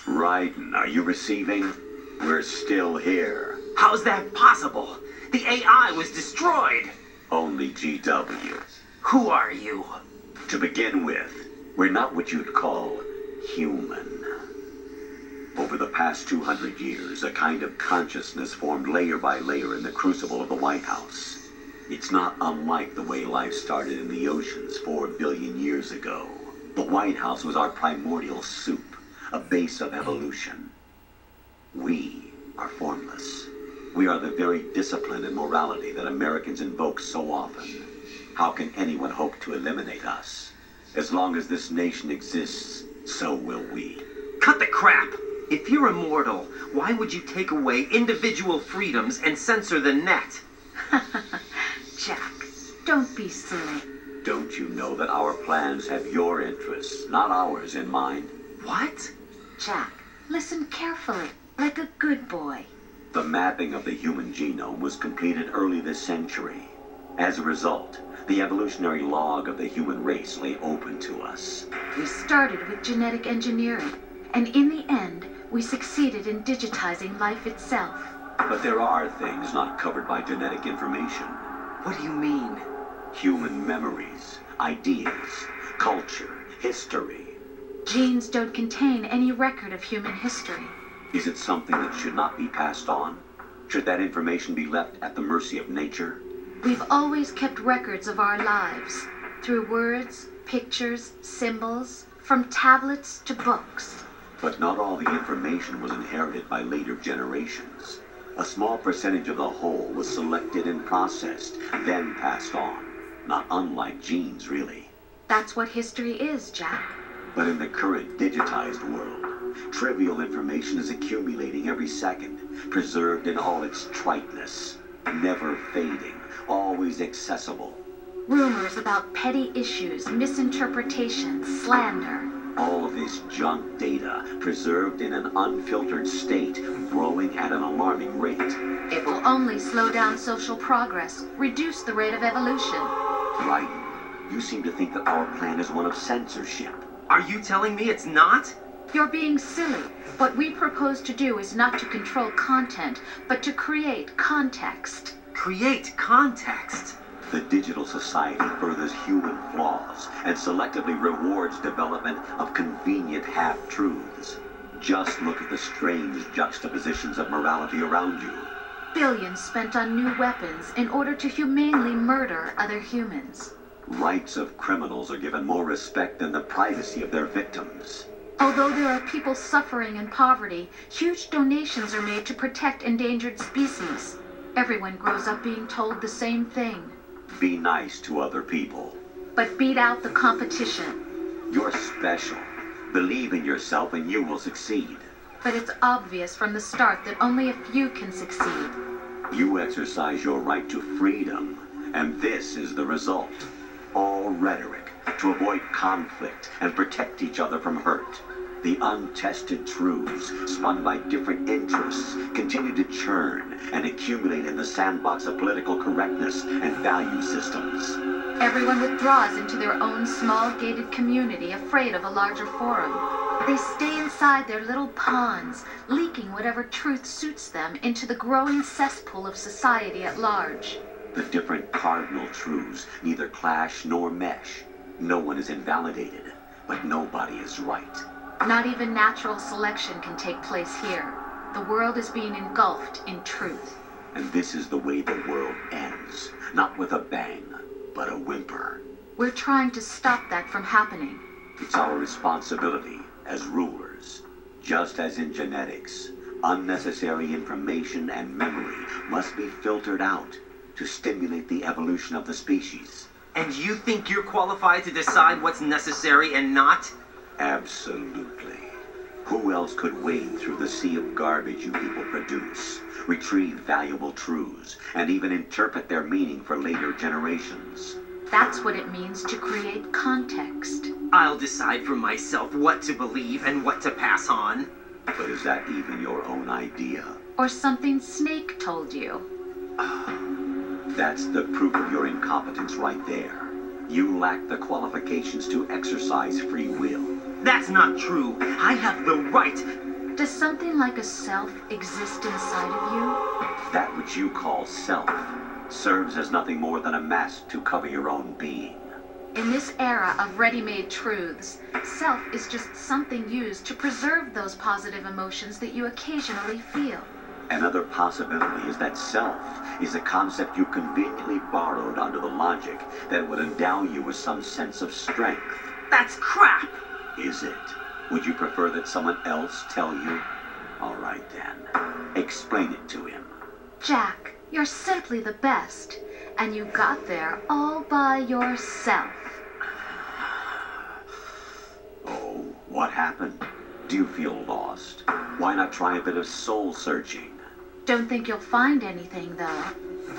Raiden, are you receiving? We're still here. How's that possible? The AI was destroyed. Only GW. Who are you? To begin with, we're not what you'd call human. Over the past 200 years, a kind of consciousness formed layer by layer in the crucible of the White House. It's not unlike the way life started in the oceans 4 billion years ago. The White House was our primordial soup, a base of evolution. We are formless. We are the very discipline and morality that Americans invoke so often. How can anyone hope to eliminate us? As long as this nation exists, so will we. Cut the crap! If you're immortal, why would you take away individual freedoms and censor the net? Jack, don't be silly. Don't you know that our plans have your interests, not ours, in mind? What? Jack, listen carefully, like a good boy. The mapping of the human genome was completed early this century. As a result, the evolutionary log of the human race lay open to us. We started with genetic engineering, and in the end, we succeeded in digitizing life itself. But there are things not covered by genetic information. What do you mean? Human memories, ideas, culture, history. Genes don't contain any record of human history. Is it something that should not be passed on? Should that information be left at the mercy of nature? We've always kept records of our lives, through words, pictures, symbols, from tablets to books. But not all the information was inherited by later generations. A small percentage of the whole was selected and processed, then passed on. Not unlike genes, really. That's what history is, Jack. But in the current digitized world, trivial information is accumulating every second, preserved in all its triteness, never fading, always accessible. Rumors about petty issues, misinterpretations, slander. All of this junk data, preserved in an unfiltered state, growing at an alarming rate. It will only slow down social progress, reduce the rate of evolution. Right. You seem to think that our plan is one of censorship. Are you telling me it's not? You're being silly. What we propose to do is not to control content, but to create context. Create context? The digital society furthers human flaws and selectively rewards development of convenient half-truths. Just look at the strange juxtapositions of morality around you. Billions spent on new weapons in order to humanely murder other humans. Rights of criminals are given more respect than the privacy of their victims. Although there are people suffering in poverty, huge donations are made to protect endangered species. Everyone grows up being told the same thing. Be nice to other people. But beat out the competition. You're special. Believe in yourself and you will succeed. But it's obvious from the start that only a few can succeed. You exercise your right to freedom, and this is the result. All rhetoric to avoid conflict and protect each other from hurt. The untested truths, spun by different interests, continue to churn and accumulate in the sandbox of political correctness and value systems. Everyone withdraws into their own small gated community, afraid of a larger forum. They stay inside their little ponds, leaking whatever truth suits them into the growing cesspool of society at large. The different cardinal truths neither clash nor mesh. No one is invalidated, but nobody is right. Not even natural selection can take place here. The world is being engulfed in truth. And this is the way the world ends. Not with a bang, but a whimper. We're trying to stop that from happening. It's our responsibility as rulers. Just as in genetics, unnecessary information and memory must be filtered out to stimulate the evolution of the species. And you think you're qualified to decide what's necessary and not? Absolutely. Who else could wade through the sea of garbage you people produce, retrieve valuable truths, and even interpret their meaning for later generations? That's what it means to create context. I'll decide for myself what to believe and what to pass on. But is that even your own idea? Or something Snake told you? That's the proof of your incompetence right there. You lack the qualifications to exercise free will. That's not true. I have the right. Does something like a self exist inside of you? That which you call self serves as nothing more than a mask to cover your own being. In this era of ready-made truths, self is just something used to preserve those positive emotions that you occasionally feel. Another possibility is that self is a concept you conveniently borrowed under the logic that would endow you with some sense of strength. That's crap! Is it? Would you prefer that someone else tell you? All right then. Explain it to him. Jack, you're simply the best, and you got there all by yourself. Oh, what happened? Do you feel lost? Why not try a bit of soul searching? Don't think you'll find anything, though.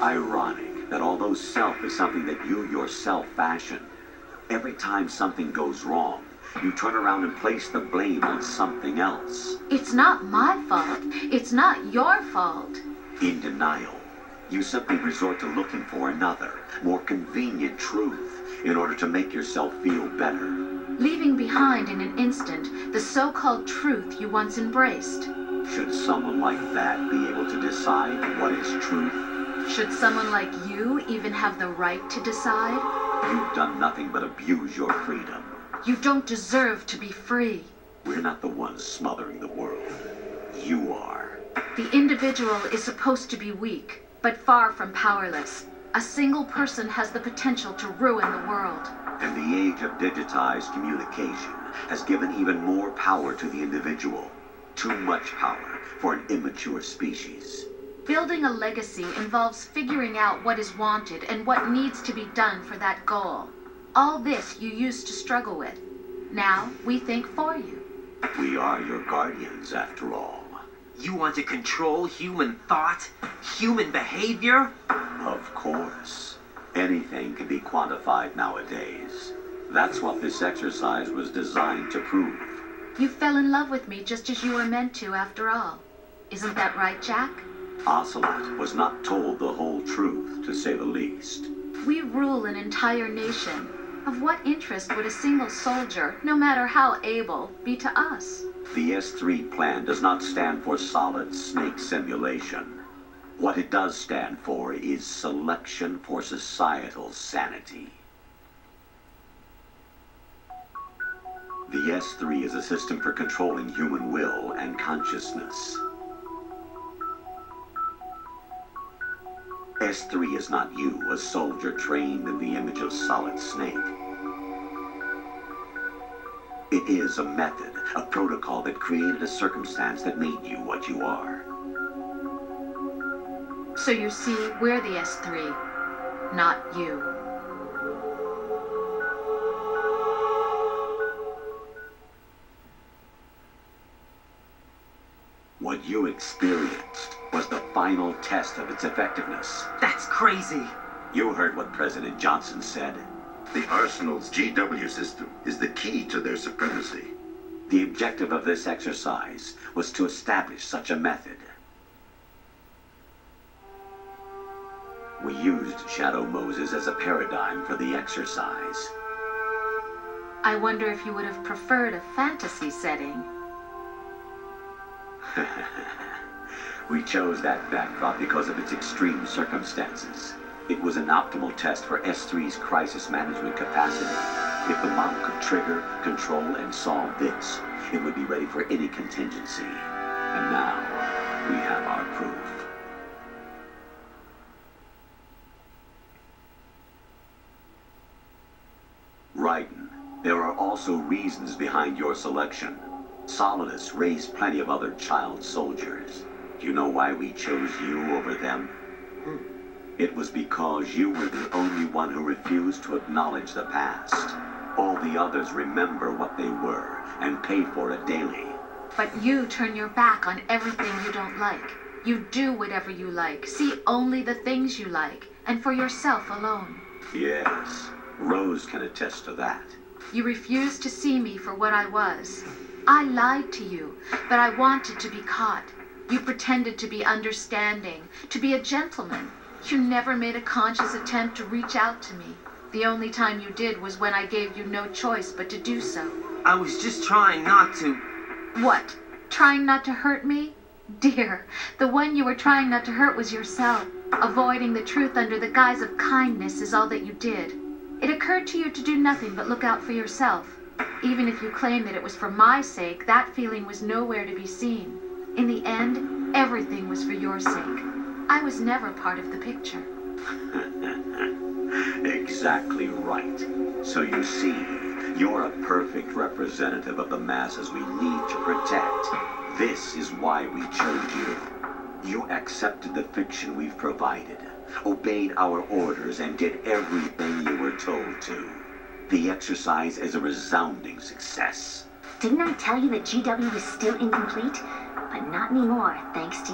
Ironic that although self is something that you yourself fashion, every time something goes wrong, you turn around and place the blame on something else. It's not my fault. It's not your fault. In denial, you simply resort to looking for another, more convenient truth in order to make yourself feel better. Leaving behind in an instant the so-called truth you once embraced. Should someone like that be able to decide what is truth? Should someone like you even have the right to decide? You've done nothing but abuse your freedom. You don't deserve to be free. We're not the ones smothering the world. You are. The individual is supposed to be weak, but far from powerless. A single person has the potential to ruin the world. And the age of digitized communication has given even more power to the individual. Too much power for an immature species. Building a legacy involves figuring out what is wanted and what needs to be done for that goal. All this you used to struggle with. Now we think for you. We are your guardians, after all. You want to control human thought? Human behavior? Of course. Anything can be quantified nowadays. That's what this exercise was designed to prove. You fell in love with me just as you were meant to, after all. Isn't that right, Jack? Ocelot was not told the whole truth, to say the least. We rule an entire nation. Of what interest would a single soldier, no matter how able, be to us? The S3 plan does not stand for solid snake simulation. What it does stand for is selection for societal sanity. The S3 is a system for controlling human will and consciousness. S3 is not you, a soldier trained in the image of Solid Snake. It is a method, a protocol that created a circumstance that made you what you are. So you see, we're the S3, not you. What you experienced was the final test of its effectiveness. That's crazy. You heard what President Johnson said. The Arsenal's GW system is the key to their supremacy. The objective of this exercise was to establish such a method. We used Shadow Moses as a paradigm for the exercise. I wonder if you would have preferred a fantasy setting. We chose that backdrop because of its extreme circumstances. It was an optimal test for S3's crisis management capacity. If the model could trigger, control, and solve this, it would be ready for any contingency. And now, we have our proof. Raiden, there are also reasons behind your selection. Solidus raised plenty of other child soldiers. Do you know why we chose you over them? It was because you were the only one who refused to acknowledge the past. All the others remember what they were and pay for it daily. But you turn your back on everything you don't like. You do whatever you like, see only the things you like, and for yourself alone. Yes, Rose can attest to that. You refused to see me for what I was. I lied to you, but I wanted to be caught. You pretended to be understanding, to be a gentleman. You never made a conscious attempt to reach out to me. The only time you did was when I gave you no choice but to do so. I was just trying not to. What? Trying not to hurt me? Dear, the one you were trying not to hurt was yourself. Avoiding the truth under the guise of kindness is all that you did. It occurred to you to do nothing but look out for yourself. Even if you claim that it was for my sake, that feeling was nowhere to be seen. In the end, everything was for your sake. I was never part of the picture. Exactly right. So you see, you're a perfect representative of the masses we need to protect. This is why we chose you. You accepted the fiction we've provided, obeyed our orders, and did everything you were told to. The exercise is a resounding success. Didn't I tell you that GW is still incomplete? But not anymore, thanks to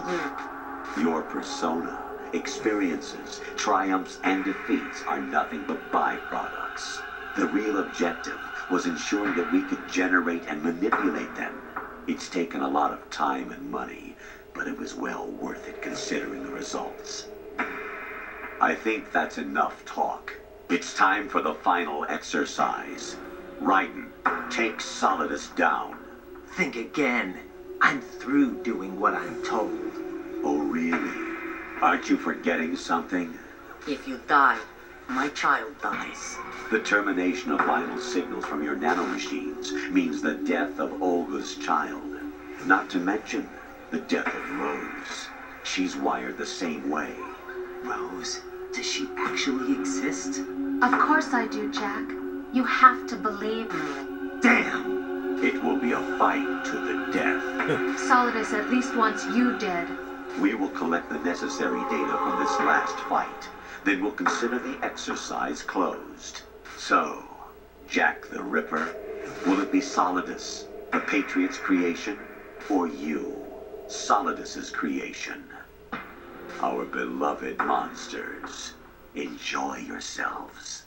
you. Your persona, experiences, triumphs, and defeats are nothing but byproducts. The real objective was ensuring that we could generate and manipulate them. It's taken a lot of time and money, but it was well worth it considering the results. I think that's enough talk. It's time for the final exercise. Raiden, take Solidus down. Think again. I'm through doing what I'm told. Oh, really? Aren't you forgetting something? If you die, my child dies. The termination of vital signals from your nanomachines means the death of Olga's child. Not to mention the death of Rose. She's wired the same way. Rose, does she actually exist? Of course I do, Jack. You have to believe me. Damn! It will be a fight to the death. Solidus at least wants you dead. We will collect the necessary data from this last fight. Then we'll consider the exercise closed. So, Jack the Ripper, will it be Solidus, the Patriot's creation, or you, Solidus's creation? Our beloved monsters, enjoy yourselves.